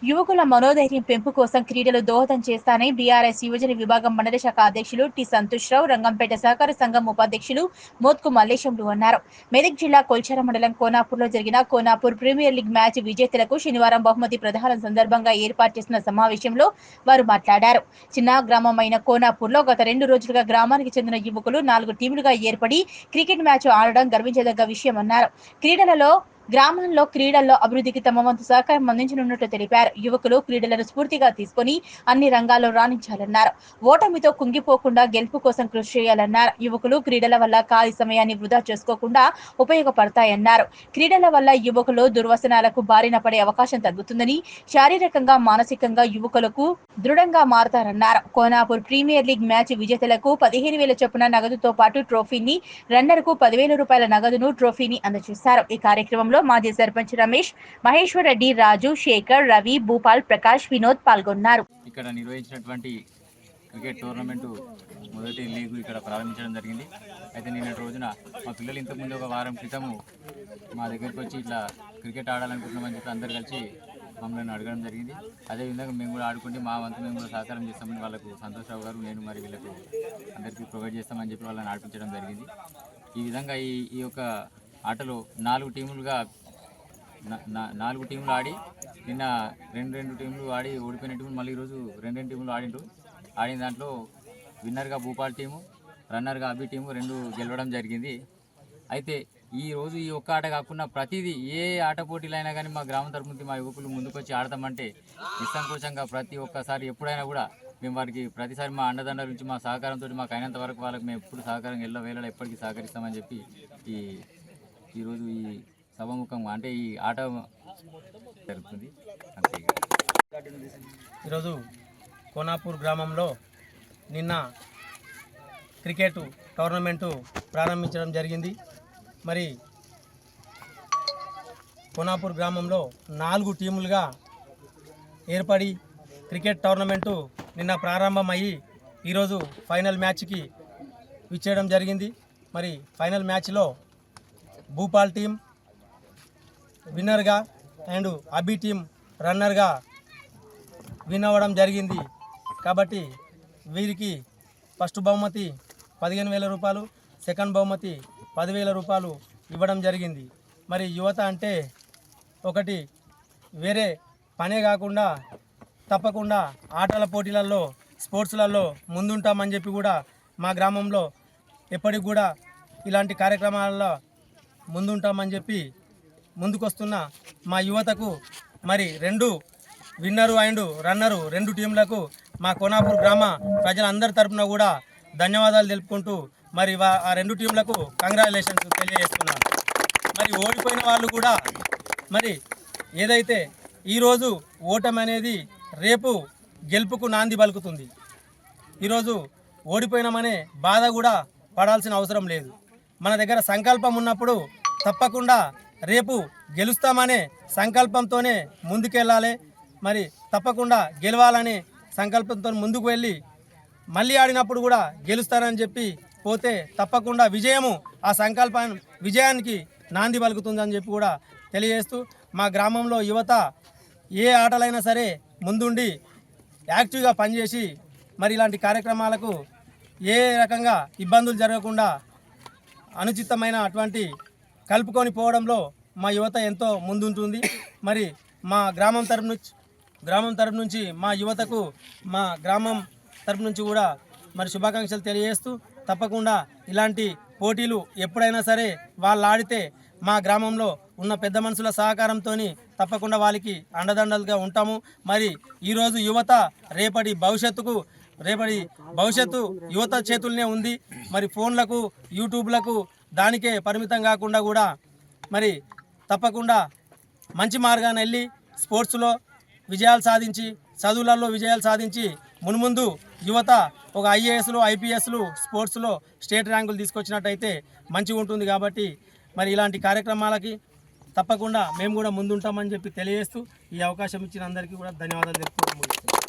యువకుల మనోధైర్యం పెంపు కోసం క్రీడలు దోహదం చేస్తానని బీఆర్ఎస్ యువజన విభాగం మండల శాఖ అధ్యక్షులు టి సంతోష్రావు, రంగంపేట సహకార సంఘం ఉపాధ్యక్షులు మోత్కు మల్లేశంలు అన్నారు. మెదక్ జిల్లా కొల్చార మండలం కోనాపూర్లో జరిగిన కోనాపూర్ ప్రీమియర్ లీగ్ మ్యాచ్ విజేతలకు శనివారం బహుమతి ప్రదానం సందర్భంగా ఏర్పాటు చేసిన సమావేశంలో వారు మాట్లాడారు. చిన్న గ్రామమైన కోనాపూర్లో గత 2 రోజులుగా గ్రామానికి చెందిన యువకులు 4 టీములుగా ఏర్పడి క్రికెట్ మ్యాచ్ ఆడడం గర్వించదగ్గ విషయమన్నారు. గ్రామాల్లో క్రీడల్లో అభివృద్ధికి తమ వంతు సహకారం అందించనున్నట్టు తెలిపారు. యువకులు క్రీడలను స్ఫూర్తిగా తీసుకుని అన్ని రంగాల్లో రాణించాలన్నారు. ఓటమితో కుంగిపోకుండా గెలుపు కోసం కృషి చేయాలన్నారు. యువకులు క్రీడల వల్ల ఖాళీ సమయాన్ని వృధా చేసుకోకుండా ఉపయోగపడతాయన్నారు. క్రీడల వల్ల యువకులు దుర్వ్యసనాలకు బారిన పడే అవకాశం తగ్గుతుందని, శారీరకంగా మానసికంగా యువకులకు దృఢంగా మారతారన్నారు. కోనాపూర్ ప్రీమియర్ లీగ్ మ్యాచ్ విజేతలకు 15,000 చొప్పున నగదుతో పాటు ట్రోఫీని, రన్నర్కు 10,000 రూపాయల నగదును, ట్రోఫీని అందజేశారు. ఈ కార్యక్రమంలో మాజీ సర్పంచ్ రమేష్, మహేశ్వర్ రెడ్డి, రాజు, శేఖర్, రవి, భూపాల్, ప్రకాష్, వినోద్ పాల్గొన్నారు. ఇక్కడ నిర్వహించినటువంటి క్రికెట్ టోర్నమెంట్ మొదటి లీగ్ ఇక్కడ ప్రారంభించడం జరిగింది. అయితే నిన్నటి రోజున మా పిల్లలు ఇంతకుముందు ఒక వారం క్రితము మా దగ్గరికి వచ్చి ఇట్లా క్రికెట్ ఆడాలనుకుంటున్నామని చెప్పి అందరు కలిసి మమ్మల్ని అడగడం జరిగింది. అదేవిధంగా మేము కూడా ఆడుకుంటే మా వంతు మేము కూడా సహకారం చేస్తామని వాళ్ళకు సంతోష్రావు గారు, నేను మరి వీళ్ళకు అందరికీ ప్రొవైడ్ చేస్తామని చెప్పి వాళ్ళని ఆడిపించడం జరిగింది. ఈ విధంగా ఈ యొక్క ఆటలో 4 టీములు ఆడి నిన్న 2 టీములు ఆడి ఓడిపోయిన టీములు మళ్ళీ ఈరోజు 2 టీములు ఆడిన దాంట్లో విన్నర్గా భూపాల్ టీము, రన్నర్గా అభి టీము 2 గెలవడం జరిగింది. అయితే ఈరోజు ఈ ఒక్క ఆట కాకుండా ప్రతిదీ ఏ ఆట పోటీలైనా కానీ మా గ్రామం తరపు నుంచి మా యువకులు ముందుకొచ్చి ఆడతామంటే నిస్సంకోచంగా ప్రతి ఒక్కసారి ఎప్పుడైనా కూడా మేము వారికి ప్రతిసారి మా అండదండల నుంచి మా సహకారంతో మాకు అయినంత వరకు వాళ్ళకి మేము ఎప్పుడు సహకారం వేళ ఎప్పటికీ సహకరిస్తామని చెప్పి ఈరోజు ఈ సభాముఖంగా అంటే ఈ ఆట జరుగుతుంది. అంతే. ఈరోజు కోనాపూర్ గ్రామంలో నిన్న క్రికెట్ టోర్నమెంటు ప్రారంభించడం జరిగింది. మరి కోనాపూర్ గ్రామంలో 4 టీములుగా ఏర్పడి క్రికెట్ టోర్నమెంటు నిన్న ప్రారంభమయ్యి ఈరోజు ఫైనల్ మ్యాచ్కి విచ్చేయడం జరిగింది. మరి ఫైనల్ మ్యాచ్లో భూపాల్ టీం విన్నర్గా అండ్ అబి టీం రన్నర్గా విన్ అవ్వడం జరిగింది. కాబట్టి వీరికి ఫస్ట్ బహుమతి 15,000 రూపాయలు, సెకండ్ బహుమతి 10,000 రూపాయలు ఇవ్వడం జరిగింది. మరి యువత అంటే ఒకటి వేరే పనే కాకుండా తప్పకుండా ఆటల పోటీలలో, స్పోర్ట్స్లలో ముందుంటామని చెప్పి కూడా మా గ్రామంలో ఎప్పటికి కూడా ఇలాంటి కార్యక్రమాలలో ముందుంటామని చెప్పి ముందుకొస్తున్న మా యువతకు మరి 2 విన్నరు అండ్ రన్నరు 2 టీంలకు మా కోనాపూర్ గ్రామ ప్రజలందరి తరఫున కూడా ధన్యవాదాలు తెలుపుకుంటూ మరి ఆ 2 టీంలకు కంగ్రాచులేషన్స్ తెలియజేస్తున్నాను. మరి ఓడిపోయిన వాళ్ళు కూడా మరి ఏదైతే ఈరోజు ఓటమి అనేది రేపు గెలుపుకు నాంది పలుకుతుంది. ఈరోజు ఓడిపోయినామనే బాధ కూడా పడాల్సిన అవసరం లేదు. మన దగ్గర సంకల్పం ఉన్నప్పుడు తప్పకుండా రేపు గెలుస్తామనే సంకల్పంతోనే ముందుకెళ్ళాలి. మరి తప్పకుండా గెలవాలనే సంకల్పంతో ముందుకు వెళ్ళి మళ్ళీ ఆడినప్పుడు కూడా గెలుస్తానని చెప్పి పోతే తప్పకుండా విజయము ఆ విజయానికి నాంది పలుకుతుందని చెప్పి కూడా తెలియజేస్తూ మా గ్రామంలో యువత ఏ ఆటలైనా సరే ముందుండి యాక్టివ్గా పనిచేసి మరి ఇలాంటి కార్యక్రమాలకు ఏ రకంగా ఇబ్బందులు జరగకుండా అనుచితమైన అటువంటి కలుపుకొని పోవడంలో మా యువత ఎంతో ముందుంటుంది. మరి మా గ్రామం తరపు నుంచి మా యువతకు మా గ్రామం తరపు నుంచి కూడా మరి శుభాకాంక్షలు తెలియజేస్తూ తప్పకుండా ఇలాంటి పోటీలు ఎప్పుడైనా సరే వాళ్ళు ఆడితే మా గ్రామంలో ఉన్న పెద్ద మనుషుల సహకారంతో తప్పకుండా వాళ్ళకి అండదండలుగా ఉంటాము. మరి ఈరోజు యువత రేపటి భవిష్యత్తు యువత చేతుల్నే ఉంది. మరి ఫోన్లకు, యూట్యూబ్లకు దానికే పరిమితం కాకుండా కూడా మరి తప్పకుండా మంచి మార్గాన వెళ్ళి స్పోర్ట్స్లో విజయాలు సాధించి, చదువులలో విజయాలు సాధించి మున్ముందు యువత ఒక ఐఏఎస్లు, ఐపీఎస్లు, స్పోర్ట్స్లో స్టేట్ ర్యాంకులు తీసుకొచ్చినట్టయితే మంచిగా ఉంటుంది. కాబట్టి మరి ఇలాంటి కార్యక్రమాలకి తప్పకుండా మేము కూడా ముందుంటామని చెప్పి తెలియజేస్తూ ఈ అవకాశం ఇచ్చిన అందరికీ కూడా ధన్యవాదాలు తెలుపుతూ